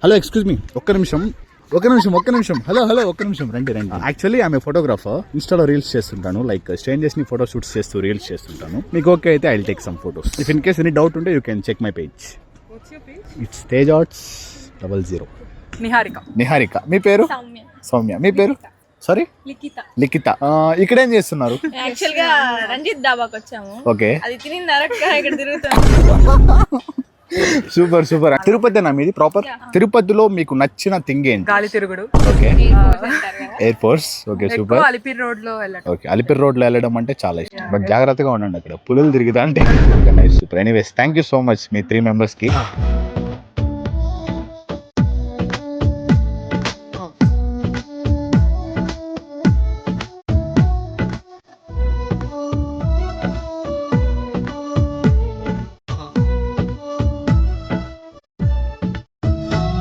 Hello excuse me, ఒక్క నిమిషం. Hello ఒక్క నిమిషం రండి. యాక్చువల్లీ ఆమె ఫోటోగ్రాఫర్. ఇన్స్టాలో రీల్స్ చేస్తుంటాను, లైక్ స్ట్రేంజర్స్ ని ఫోటో షూట్స్ చేస్తూ రీల్స్ చేస్తుంటాను. మీకు ఓకే అయితే I will take some photos. If in case any doubt ఉంటే you can check my page. It's Tej arts 00. Niharika. మీ పేరు? సౌమ్య. మీ పేరు? సారీ, లిఖిత. ఇక్కడేం చేస్తున్నారు? యాక్చువల్ గా రంజిత్ డాబాకి వచ్చాము. ఓకే, అది తిని నరక ఇక్కడ తిరుగుతాము. సూపర్. తిరుపతినా మీది ప్రాపర్? తిరుపతిలో మీకు నచ్చిన థింగ్ ఏంటి? గాలి తిరుగుడు. Okay, air force. Okay, super. Alipiri road లో వెళ్ళడం. ఓకే, అలిపిరి రోడ్ లో వెళ్ళడం అంటే చాలా ఇష్టం, బట్ జాగ్రత్తగా ఉండండి, అక్కడ పులులు తిరుగుతా అంటే. Nice, super. Anyways, thank you so much me 3 members కి.